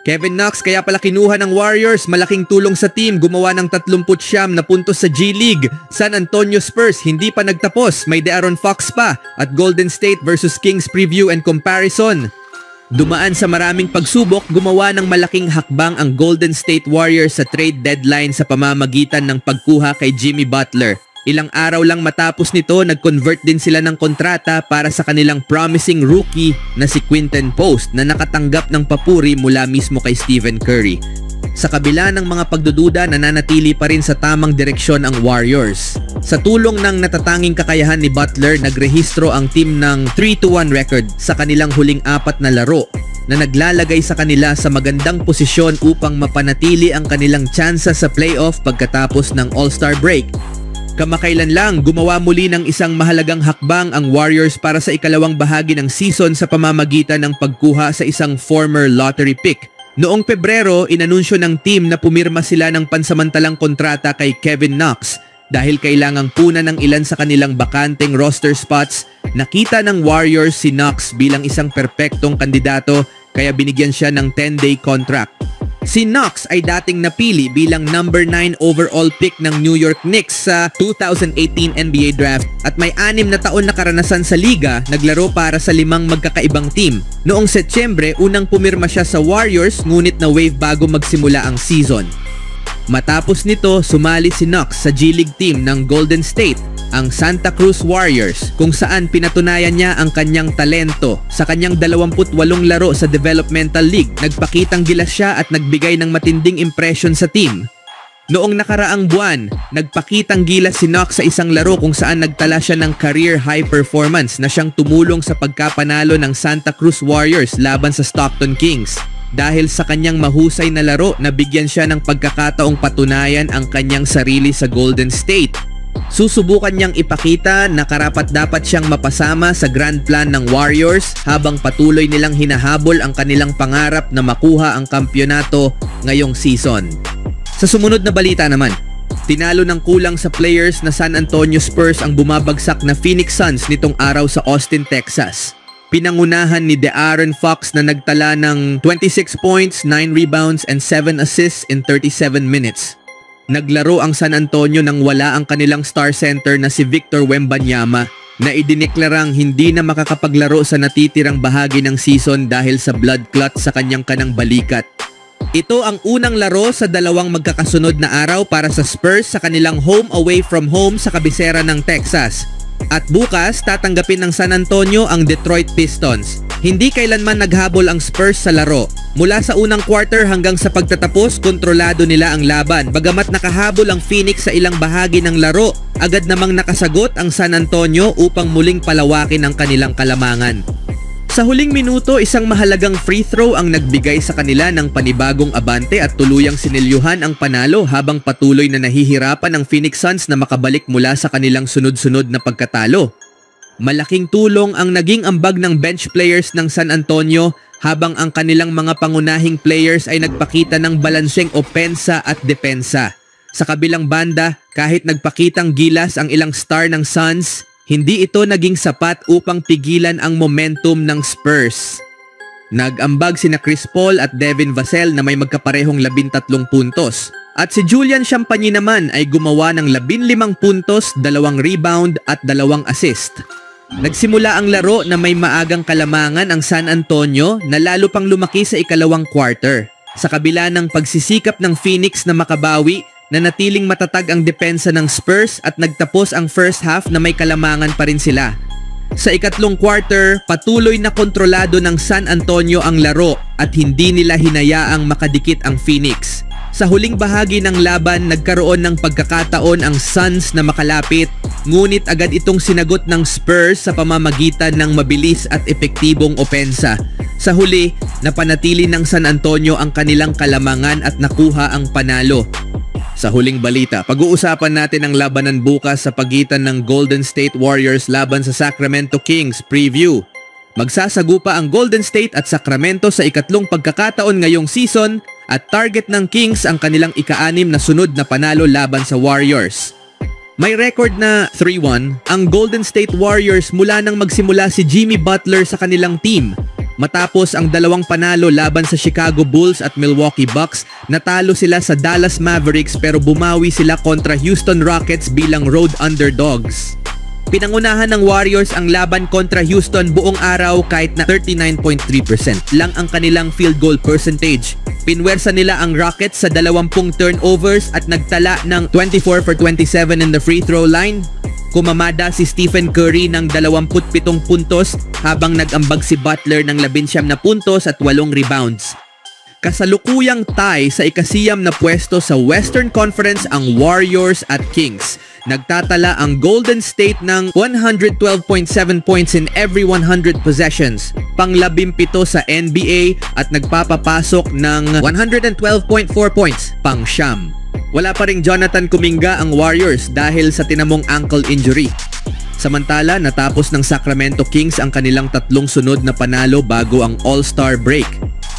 Kevin Knox kaya pala kinuha ng Warriors, malaking tulong sa team, gumawa ng 39 na puntos sa G League. San Antonio Spurs hindi pa nagtapos, may De'Aaron Fox pa at Golden State versus Kings preview and comparison. Dumaan sa maraming pagsubok, gumawa ng malaking hakbang ang Golden State Warriors sa trade deadline sa pamamagitan ng pagkuha kay Jimmy Butler. Ilang araw lang matapos nito, nag-convert din sila ng kontrata para sa kanilang promising rookie na si Quinton Post na nakatanggap ng papuri mula mismo kay Stephen Curry. Sa kabila ng mga pagdududa, nananatili pa rin sa tamang direksyon ang Warriors. Sa tulong ng natatanging kakayahan ni Butler, nagrehistro ang team ng 3-1 record sa kanilang huling 4 na laro na naglalagay sa kanila sa magandang posisyon upang mapanatili ang kanilang tsansa sa playoff pagkatapos ng All-Star break. Kamakailan lang, gumawa muli ng isang mahalagang hakbang ang Warriors para sa ikalawang bahagi ng season sa pamamagitan ng pagkuha sa isang former lottery pick. Noong Pebrero, inanunsyo ng team na pumirma sila ng pansamantalang kontrata kay Kevin Knox. Dahil kailangang punan ng ilan sa kanilang bakanteng roster spots, nakita ng Warriors si Knox bilang isang perpektong kandidato kaya binigyan siya ng 10-day contract. Si Knox ay dating napili bilang number 9 overall pick ng New York Knicks sa 2018 NBA Draft at may 6 na taon na karanasan sa liga, naglaro para sa 5 magkakaibang team. Noong Setyembre, unang pumirma siya sa Warriors ngunit na-waive bago magsimula ang season. Matapos nito, sumali si Knox sa G League team ng Golden State, ang Santa Cruz Warriors, kung saan pinatunayan niya ang kanyang talento. Sa kanyang 28 laro sa Developmental League, nagpakitang gilas siya at nagbigay ng matinding impression sa team. Noong nakaraang buwan, nagpakitang gilas si Knox sa isang laro kung saan nagtala siya ng career high performance na siyang tumulong sa pagkapanalo ng Santa Cruz Warriors laban sa Stockton Kings. Dahil sa kanyang mahusay na laro, nabigyan siya ng pagkakataong patunayan ang kanyang sarili sa Golden State. Susubukan niyang ipakita na karapat-dapat siyang mapasama sa grand plan ng Warriors habang patuloy nilang hinahabol ang kanilang pangarap na makuha ang kampyonato ngayong season. Sa sumunod na balita naman, tinalo ng kulang sa players na San Antonio Spurs ang bumabagsak na Phoenix Suns nitong araw sa Austin, Texas. Pinangunahan ni De'Aaron Fox na nagtala ng 26 points, 9 rebounds and 7 assists in 37 minutes. Naglaro ang San Antonio nang wala ang kanilang star center na si Victor Wembanyama na idineklarang hindi na makakapaglaro sa natitirang bahagi ng season dahil sa blood clot sa kanyang kanang balikat. Ito ang unang laro sa dalawang magkakasunod na araw para sa Spurs sa kanilang home away from home sa kabisera ng Texas. At bukas, tatanggapin ng San Antonio ang Detroit Pistons. Hindi kailanman naghabol ang Spurs sa laro. Mula sa unang quarter hanggang sa pagtatapos, kontrolado nila ang laban. Bagamat nakahabol ang Phoenix sa ilang bahagi ng laro, agad namang nakasagot ang San Antonio upang muling palawakin ang kanilang kalamangan. Sa huling minuto, isang mahalagang free throw ang nagbigay sa kanila ng panibagong abante at tuluyang sinilyuhan ang panalo habang patuloy na nahihirapan ang Phoenix Suns na makabalik mula sa kanilang sunod-sunod na pagkatalo. Malaking tulong ang naging ambag ng bench players ng San Antonio habang ang kanilang mga pangunahing players ay nagpakita ng balanseng opensa at depensa. Sa kabilang banda, kahit nagpakitang gilas ang ilang star ng Suns, hindi ito naging sapat upang pigilan ang momentum ng Spurs. Nag-ambag sina Chris Paul at Devin Vassell na may magkaparehong 13 puntos. At si Julian Champagny naman ay gumawa ng 15 puntos, 2 rebound at 2 assist. Nagsimula ang laro na may maagang kalamangan ang San Antonio na lalo pang lumaki sa ikalawang quarter. Sa kabila ng pagsisikap ng Phoenix na makabawi, nanatiling matatag ang depensa ng Spurs at nagtapos ang first half na may kalamangan pa rin sila. Sa ikatlong quarter, patuloy na kontrolado ng San Antonio ang laro at hindi nila hinayaang makadikit ang Phoenix. Sa huling bahagi ng laban, nagkaroon ng pagkakataon ang Suns na makalapit, ngunit agad itong sinagot ng Spurs sa pamamagitan ng mabilis at epektibong opensa. Sa huli, napanatili ng San Antonio ang kanilang kalamangan at nakuha ang panalo. Sa huling balita, pag-uusapan natin ang labanan bukas sa pagitan ng Golden State Warriors laban sa Sacramento Kings preview. Magsasagupa ang Golden State at Sacramento sa ikatlong pagkakataon ngayong season at target ng Kings ang kanilang ika-6 na sunod na panalo laban sa Warriors. May record na 3-1 ang Golden State Warriors mula nang magsimula si Jimmy Butler sa kanilang team. Matapos ang dalawang panalo laban sa Chicago Bulls at Milwaukee Bucks, natalo sila sa Dallas Mavericks pero bumawi sila kontra Houston Rockets bilang road underdogs. Pinangunahan ng Warriors ang laban kontra Houston buong araw kahit na 39.3% lang ang kanilang field goal percentage. Pinwersa nila ang Rockets sa 20 turnovers at nagtala ng 24 for 27 in the free throw line. Kumamada si Stephen Curry ng 27 puntos habang nag-ambag si Butler ng 19 na puntos at 8 rebounds. Kasalukuyang tie sa ikasiyam na pwesto sa Western Conference ang Warriors at Kings. Nagtatala ang Golden State ng 112.7 points in every 100 possessions, pang-17 sa NBA at nagpapapasok ng 112.4 points, pang-siyam. Wala pa ring Jonathan Kuminga ang Warriors dahil sa tinamong ankle injury. Samantala, natapos ng Sacramento Kings ang kanilang 3 sunod na panalo bago ang All-Star break.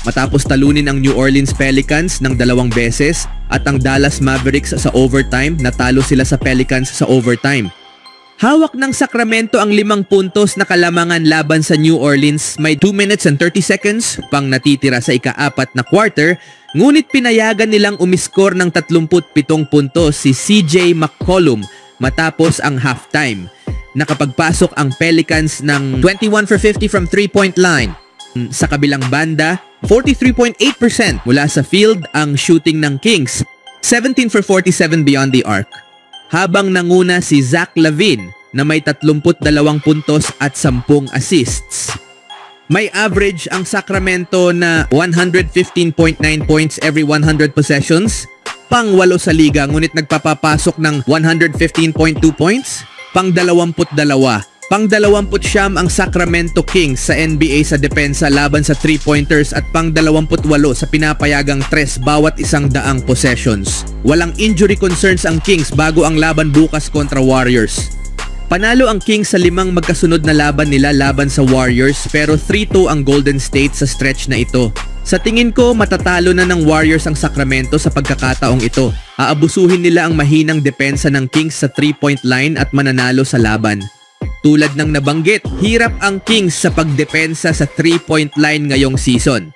Matapos talunin ang New Orleans Pelicans ng 2 beses at ang Dallas Mavericks sa overtime, natalo sila sa Pelicans sa overtime. Hawak ng Sacramento ang 5 puntos na kalamangan laban sa New Orleans. May 2 minutes and 30 seconds pang natitira sa ika-4 na quarter, ngunit pinayagan nilang umiskor ng 37 puntos si CJ McCollum matapos ang halftime. Nakapagpasok ang Pelicans ng 21 for 50 from 3-point line. Sa kabilang banda, 43.8% mula sa field ang shooting ng Kings, 17 for 47 beyond the arc. Habang nanguna si Zach LaVine na may 32 puntos at 10 assists. May average ang Sacramento na 115.9 points every 100 possessions, pang-8 sa liga ngunit nagpapapasok ng 115.2 points, pang-22. Pang-29 ang Sacramento Kings sa NBA sa depensa laban sa 3-pointers at pang-28 sa pinapayagang 3 bawat 100 possessions. Walang injury concerns ang Kings bago ang laban bukas kontra Warriors. Panalo ang Kings sa 5 magkasunod na laban nila laban sa Warriors pero 3-2 ang Golden State sa stretch na ito. Sa tingin ko, matatalo na ng Warriors ang Sacramento sa pagkakataong ito. Aabusuhin nila ang mahinang depensa ng Kings sa 3-point line at mananalo sa laban. Tulad ng nabanggit, hirap ang Kings sa pagdepensa sa 3-point line ngayong season.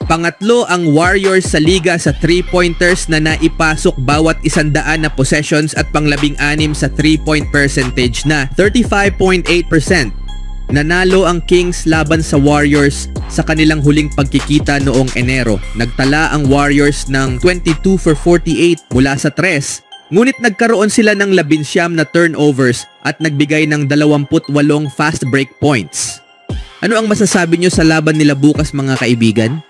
Pangatlo ang Warriors sa liga sa 3-pointers na naipasok bawat 100 na possessions at pang-16 sa 3-point percentage na 35.8%. Nanalo ang Kings laban sa Warriors sa kanilang huling pagkikita noong Enero. Nagtala ang Warriors ng 22 for 48 mula sa 3. Ngunit nagkaroon sila ng 19 na turnovers at nagbigay ng 28 fast break points. Ano ang masasabi nyo sa laban nila bukas mga kaibigan?